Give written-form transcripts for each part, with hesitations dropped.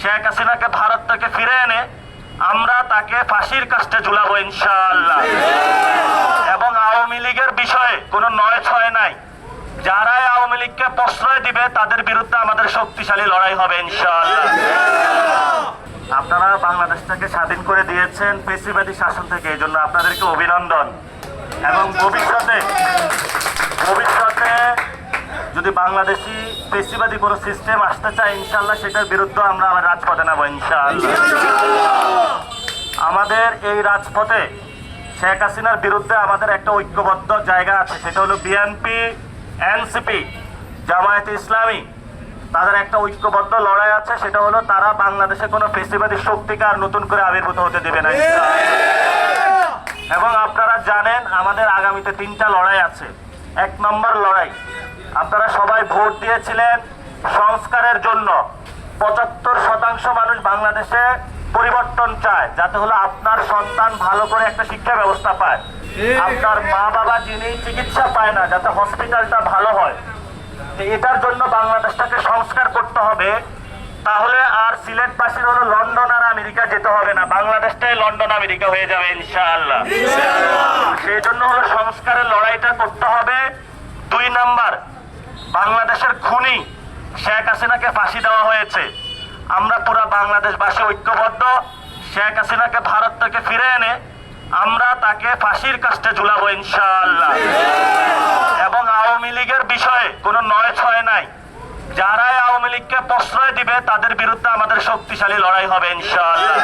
শেখ হাসিনাকে ভারত থেকে ফিরে এনে আমরা তাকে ফাঁসির কাস্টে ঝুলাবো ইনশাআল্লাহ। এবং আওয়ামী লীগের বিষয়ে কোনো নয় ছয় নাই, যারাই আওয়ামী লীগকে প্রশ্রয় দিবে তাদের বিরুদ্ধে আমাদের শক্তিশালী লড়াই হবে ইনশাআল্লাহ। আপনারা বাংলাদেশটাকে স্বাধীন করে দিয়েছেন ফ্যাসিবাদী শাসন থেকে, এই জন্য আপনাদেরকে অভিনন্দন। এবং ভবিষ্যতে যদি বাংলাদেশি ফ্যাসিবাদী কোনো সিস্টেম আসতে চায় ইনশাআল্লাহ সেটার বিরুদ্ধে আমরা আবার রাজপথে নেব ইনশাআল্লাহ। আমাদের এই রাজপথে শেখ হাসিনার বিরুদ্ধে আমাদের একটা ঐক্যবদ্ধ জায়গা আছে, সেটা হলো বিএনপি, এনসিপি, জামায়াতে ইসলামী, তাদের একটা ঐক্যবদ্ধ লড়াই আছে, সেটা হলো তারা বাংলাদেশে কোনো ফ্যাসিবাদী শক্তিকে আর নতুন করে আবির্ভূত হতে দেবে না। এবং আপনারা জানেন আমাদের আগামীতে 3টা লড়াই আছে। 1 নম্বর লড়াই, আপনারা সবাই ভোট দিয়েছিলেন সংস্কারের জন্য। 75% মানুষ বাংলাদেশে পরিবর্তন চায়, যাতে হলো আপনার সন্তান ভালো করে একটা শিক্ষা ব্যবস্থা পায়, আপনার মা বাবা যিনি চিকিৎসা পায় না যাতে হসপিটালটা ভালো হয়। এটার জন্য বাংলাদেশটাকে সংস্কার করতে হবে। তাহলে আর সিলেটবাসীর হলো লন্ডন আর আমেরিকা যেতে হবে না, বাংলাদেশটাই লন্ডন আমেরিকা হয়ে যাবে ইনশাআল্লাহ। সেই জন্য হলো সংস্কারের লড়াইটা করতে হবে। 2 নাম্বার, বাংলাদেশের খুনি শেখ হাসিনাকে ফাঁসি দেওয়া হয়েছে। আমরা পুরো বাংলাদেশবাসী ঐক্যবদ্ধ, শেখ হাসিনাকে ভারত থেকে ফিরে এনে আমরা তাকে ফাঁসির কাস্টে ঝুলাবো ইনশাআল্লাহ। এবং আওয়ামী লীগের বিষয়ে কোনো নয় ছয় নাই, যারাই আওয়ামী লীগকে প্রশ্রয় দিবে তাদের বিরুদ্ধে আমাদের শক্তিশালী লড়াই হবে ইনশাআল্লাহ।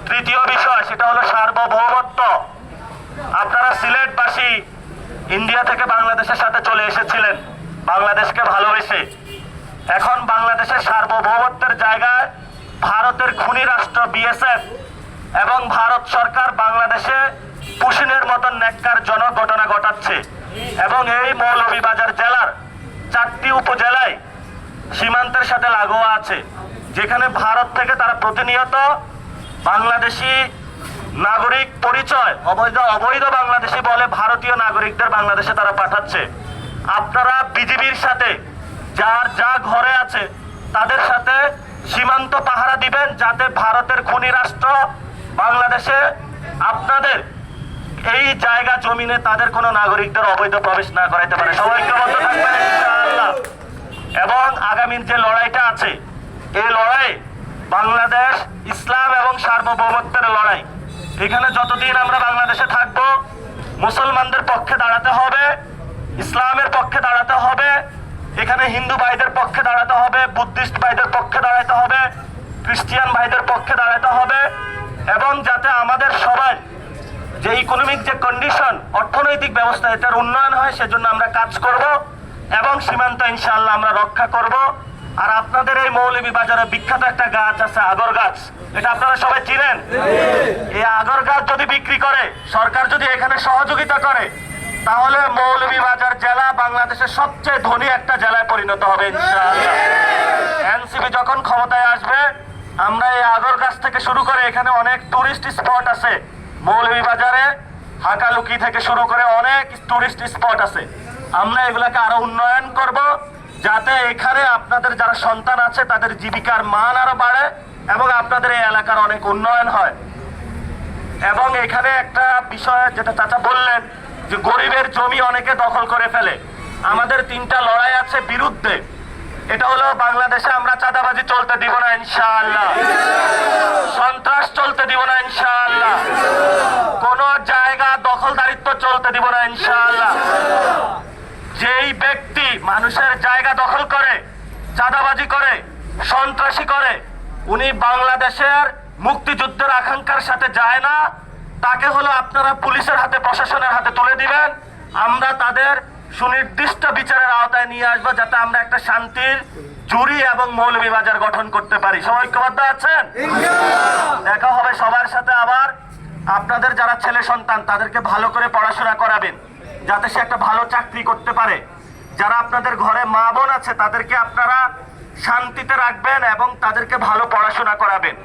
3য় বিষয়, সেটা হলো সার্বভৌমত্ব। আপনারা সিলেটবাসী ইন্ডিয়া থেকে বাংলাদেশের সাথে চলে এসেছিলেন বাংলাদেশকে ভালোবেসে। এখন বাংলাদেশের সার্বভৌমত্বের জায়গায় ভারতের খুনি রাষ্ট্র বিএসএফ এবং ভারত সরকার বাংলাদেশে পুশিনের মতন ন্যাক্কারজনক ঘটনা ঘটাচ্ছে। এবং এই মৌলভীবাজার জেলার 4টি উপজেলায় সীমান্তের সাথে লাগোয়া আছে, যেখানে ভারত থেকে তারা প্রতিনিয়ত বাংলাদেশি নাগরিক পরিচয় অবৈধ বাংলাদেশি বলে ভারতীয় নাগরিকদের বাংলাদেশে তারা পাঠাচ্ছে। আপনারা বিজিবির সাথে যার যা ঘরে আছে তাদের সাথে সীমান্ত পাহারা দিবেন, যাতে ভারতের খুনি রাষ্ট্র বাংলাদেশে আপনাদের এই জায়গা জমিনে তাদের কোনো নাগরিকদের অবৈধ প্রবেশ না করাইতে পারে। সবাই ঐক্যবদ্ধ থাকবেন ইনশাআল্লাহ। এবং আগামীর যে লড়াইটা আছে, এই লড়াই বাংলাদেশ ইসলাম এবং সার্বভৌমত্বের লড়াই। এখানে যতদিন আমরা বাংলাদেশে থাকব মুসলমানদের পক্ষে দাঁড়াতে হবে, ইসলামের পক্ষে দাঁড়াতে হবে, এখানে হিন্দু ভাইদের পক্ষে দাঁড়াতে হবে, বুদ্ধিস্ট ভাইদের পক্ষে দাঁড়াতে হবে, খ্রিস্টিয়ান ভাইদের পক্ষে দাঁড়াতে হবে। এবং যাতে আমাদের সবাই যে ইকোনমিক যে কন্ডিশন, অর্থনৈতিক ব্যবস্থা, এটার উন্নয়ন হয়, সেজন্য আমরা কাজ করব এবং সীমান্ত ইনশাআল্লাহ আমরা রক্ষা করব। আর আপনাদের এই মৌলভীবাজারে বিখ্যাত একটা গাছ আছে আগর গাছ, এটা আপনারা সবাই চিনেন। এই আগর গাছ যদি বিক্রি করে, সরকার যদি এখানে সহযোগিতা করে, তাহলে মৌলভীবাজার জেলা বাংলাদেশের সবচেয়ে ধনী একটা জেলায় পরিণত হবে ইনশাআল্লাহ। এনসিপি যখন ক্ষমতায় আসবে, আমরা এই আগর গাছ থেকে শুরু করে এখানে অনেক টুরিস্ট স্পট আছে মৌলভীবাজারে, হাকালুকি থেকে শুরু করে অনেক টুরিস্ট স্পট আছে। আমরা এগুলাকে আরো উন্নয়ন করব, যাতে এখানে আপনাদের যারা সন্তান আছে তাদের জীবিকার মান আরো বাড়ে এবং আপনাদের এই এলাকার অনেক উন্নয়ন হয়। এবং এখানে একটা বিষয় যেটা চাচা বললেন যে গরিবের জমি অনেকে দখল করে ফেলে। আমাদের 3টা লড়াই আছে বিরুদ্ধে। এটা হলো বাংলাদেশে আমরা চাঁদাবাজি চলতে দিব না ইনশাআল্লাহ, সন্ত্রাস চলতে দিব না ইনশাআল্লাহ, কোন জায়গা দখলদারিত্ব চলতে দিব না ইনশাআল্লাহ। যেই ব্যক্তি মানুষের জায়গা দখল করে, চাঁদাবাজি করে, সন্ত্রাসী করে, উনি বাংলাদেশের মুক্তিযুদ্ধের আকাঙ্ক্ষার সাথে যায় না। তাকে হলো আপনারা পুলিশের হাতে, প্রশাসনের হাতে তুলে দিবেন। আমরা তাদের সুনির্দিষ্ট বিচারের আওতায় নিয়ে আসবো, যাতে আমরা একটা শান্তির জুরি এবং মৌলভীবাজার গঠন করতে পারি। সবাই ঐক্যবদ্ধ আছেন? দেখা হবে সবার সাথে আবার। আপনাদের যারা ছেলে সন্তান তাদেরকে ভালো করে পড়াশোনা করাবেন, যাতে সে একটা ভালো চাকরি করতে পারে। যারা আপনাদের ঘরে মা বোন আছে তাদেরকে আপনারা শান্তিতে রাখবেন এবং তাদেরকে ভালো পড়াশোনা করাবেন।